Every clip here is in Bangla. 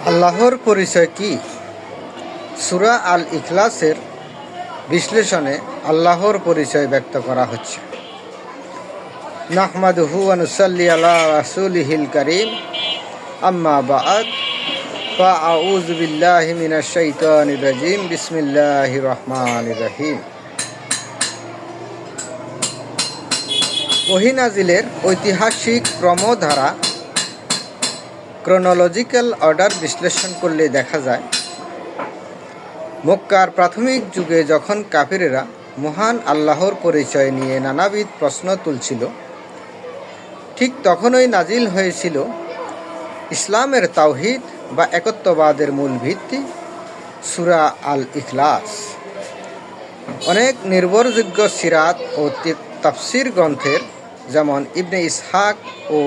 আল্লাহর পরিচয় কি? সূরা আল ইখলাসের বিশ্লেষণে আল্লাহর পরিচয় ব্যক্ত করা হচ্ছে। নাহমাদুহু ওয়া নুসাল্লি আলা রাসূলিহিল কারীম, আম্মা বা'দ, ফাআউযু বিল্লাহি মিনাশ শাইতানির রাজীম, বিসমিল্লাহির রহমানির রহিম। ওহী নাজিলের ঐতিহাসিক ক্রমধারা ক্রোনোলজিক্যাল অর্ডার বিশ্লেষণ করলে দেখা যায়, মক্কার প্রাথমিক যুগে যখন কাফিরেরা মহান আল্লাহর পরিচয় নিয়ে নানাবিধ প্রশ্ন তুলছিল, ঠিক তখনই নাজিল হয়েছিল ইসলামের তাওহীদ বা একত্ববাদের মূল ভিত্তি সূরা আল ইখলাস। অনেক নির্ভরযোগ্য সিরাত ও তাফসির গ্রন্থের যেমন ইবনে ইসহাক ও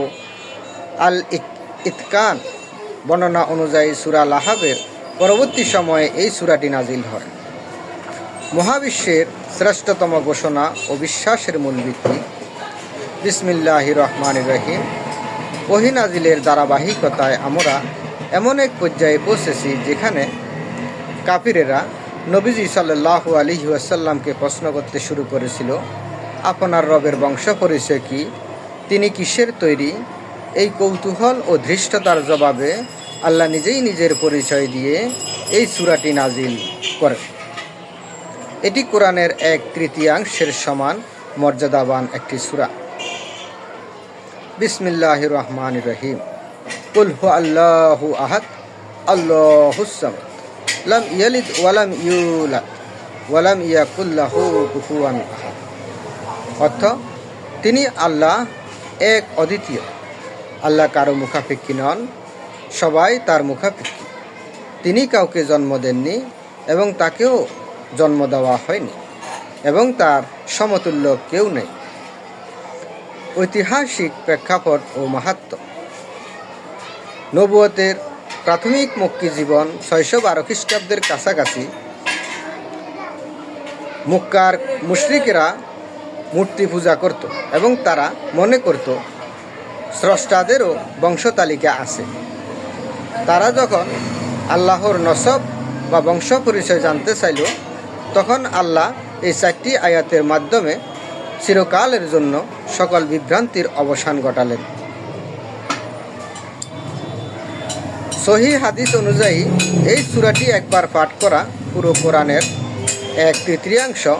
আল ইতকান বর্ণনা অনুযায়ী সূরা লাহাবের পরবর্তী সময়ে এই সূরাটি নাজিল হয়। মহাবিশ্বের শ্রেষ্ঠতম ঘোষণা ও বিশ্বাসের মূল ভিত্তি বিসমিল্লাহির রহমানির রহিম। ওহী নাজিলের ধারাবাহিকতায় আমরা এমন এক পর্যায়ে পৌঁছেছি যেখানে কাফিরেরা নবীজি সাল্লাল্লাহু আলাইহি ওয়াসাল্লামকে প্রশ্ন করতে শুরু করেছিল, আপনার রবের বংশ পরিচয় কি? তিনি কিসের তৈরি? এই কৌতূহল ও ধৃষ্টতার জবাবে আল্লাহ নিজেই নিজের পরিচয় দিয়ে এই সূরাটি নাজিল করেন। এটি কোরআনের 1/3 সমান মর্যাদাবান একটি সূরা। বিসমিল্লাহির রহমানির রহিম। কুল হুয়াল্লাহু আহাদ, আল্লাহুস সামাদ, লাম ইয়ালিদ ওয়ালাম ইউলাদ ওয়ালাম ইয়াকুল লাহু কুফুয়ান আহাদ। অর্থ, তিনি আল্লাহ এক, অদ্বিতীয়। আল্লাহ কারো মুখাপেক্ষী নন, সবাই তার মুখাপেক্ষী। তিনি কাউকে জন্ম দেননি এবং তাকেও জন্ম দেওয়া হয়নি, এবং তার সমতুল্য কেউ নেই। ঐতিহাসিক প্রেক্ষাপট ও মাহাত্ম্য। নবুয়তের প্রাথমিক মক্কি জীবন 612 খ্রিস্টাব্দের কাছাকাছি। মক্কার মুশরিকরা মূর্তি পূজা করত এবং তারা মনে করত স্রষ্টাদেরও বংশতালিকা আছে। তারা যখন আল্লাহর নসব বা বংশ পরিচয় জানতে চাইল, তখন আল্লাহ এই 4টি আয়াতের মাধ্যমে চিরকালের জন্য সকল বিভ্রান্তির অবসান ঘটালেন। সহিহ হাদিস অনুযায়ী এই সূরাটি একবার পাঠ করা পুরো কোরআনের 1/3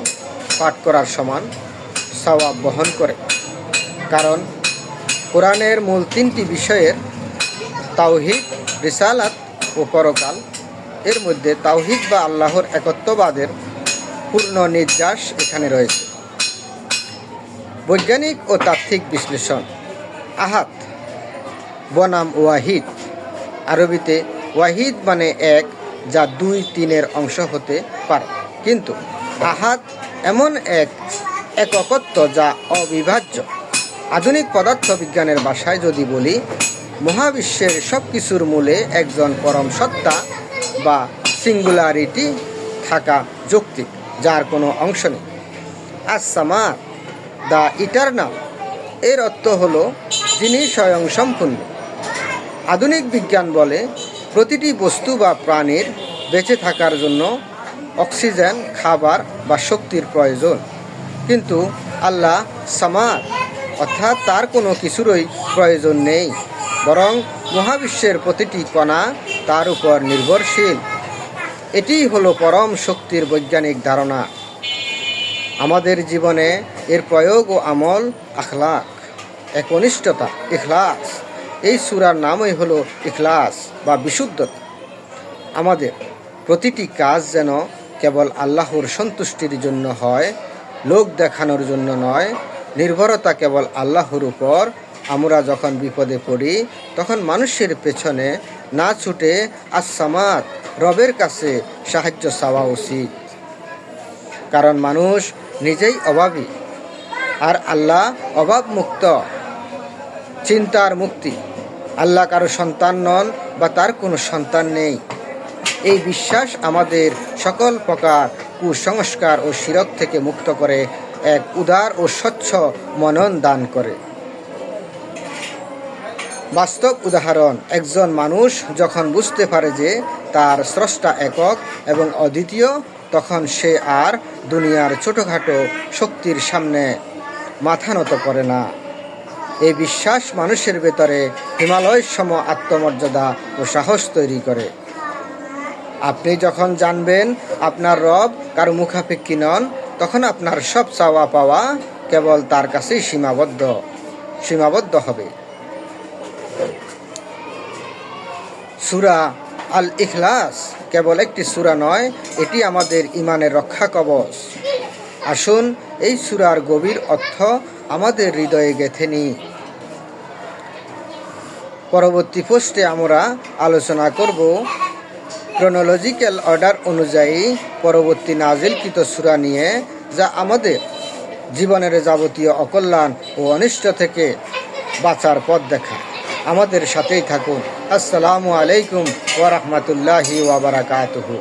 পাঠ করার সমান সওয়াব বহন করে। কারণ কোরআনের মূল 3টি বিষয়ের তাওহীদ, রিসালাত ও পরকাল, এর মধ্যে তাওহীদ বা আল্লাহর একত্ববাদের পূর্ণ নির্যাস এখানে রয়েছে। বৈজ্ঞানিক ও তাত্ত্বিক বিশ্লেষণ। আহাদ বনাম ওয়াহিদ। আরবিতে ওয়াহিদ মানে এক, যা 2-3-এর অংশ হতে পারে, কিন্তু আহাদ এমন এক একত্ব যা অবিভাজ্য। আধুনিক পদার্থবিজ্ঞানের ভাষায় যদি বলি, মহাবিশ্বের সব কিছুর মূলে একজন পরম সত্তা বা সিঙ্গুলারিটি থাকা যৌক্তিক, যার কোনো অংশ নেই। আস-সামাদ, দ্য ইটারনাল, এর অর্থ হলো যিনি স্বয়ং সম্পূর্ণ। আধুনিক বিজ্ঞান বলে প্রতিটি বস্তু বা প্রাণীর বেঁচে থাকার জন্য অক্সিজেন, খাবার বা শক্তির প্রয়োজন, কিন্তু আল্লাহ সামাদ, অর্থাৎ তার কোনো কিছুরই প্রয়োজন নেই, বরং মহাবিশ্বের প্রতিটি কণা তার উপর নির্ভরশীল। এটিই হলো পরম শক্তির বৈজ্ঞানিক ধারণা। আমাদের জীবনে এর প্রয়োগ ও আমল আখলাক, একনিষ্ঠতা, ইখলাস। এই সূরার নামই হলো ইখলাস বা বিশুদ্ধতা। আমাদের প্রতিটি কাজ যেন কেবল আল্লাহর সন্তুষ্টির জন্য হয়, লোক দেখানোর জন্য নয়। নির্ভরতা কেবল আল্লাহর উপর। আমরা যখন বিপদে পড়ি, তখন মানুষের পেছনে না ছুটে আস-সামাদ, রবের কাছে সাহায্য চাওয়া উচিত। কারণ মানুষ নিজেই অভাবী, আর আল্লাহ অভাবমুক্ত, চিন্তার মুক্তি। আল্লাহ কারো সন্তান নন বা তার কোনো সন্তান নেই। এই বিশ্বাস আমাদের সকল প্রকার কুসংস্কার ও শিরক থেকে মুক্ত করে এক উদার ও স্বচ্ছ মনন দান করে। বাস্তব উদাহরণ, একজন মানুষ যখন বুঝতে পারে যে তার স্রষ্টা একক এবং অদ্বিতীয়, তখন সে আর দুনিয়ার ছোটোখাটো শক্তির সামনে মাথা নত করে না। এই বিশ্বাস মানুষের ভেতরে হিমালয় সম আত্মমর্যাদা ও সাহস তৈরি করে। আপনি যখন জানবেন আপনার রব কারো মুখাপেক্ষী নন, তখন আপনার সব চাওয়া পাওয়া কেবল তার কাছেই সীমাবদ্ধ হবে। সূরা আল ইখলাস কেবল একটি সূরা নয়, এটি আমাদের ঈমানের রক্ষা কবচ। আসুন এই সূরার গভীর অর্থ আমাদের হৃদয়ে গেঁথে নিই। পরবর্তী পোস্টে আমরা আলোচনা করব ক্রোনোলজিক্যাল অর্ডার অনুযায়ী পরবর্তী নাজিলকৃত সূরা নিয়ে, যা আমাদের জীবনের যাবতীয় অকল্যাণ ও অনিষ্ট থেকে বাঁচার পথ দেখায়। আমাদের সাথেই থাকুন। আসসালামু আলাইকুম ওয়া রাহমাতুল্লাহি ওয়া বারাকাতুহু।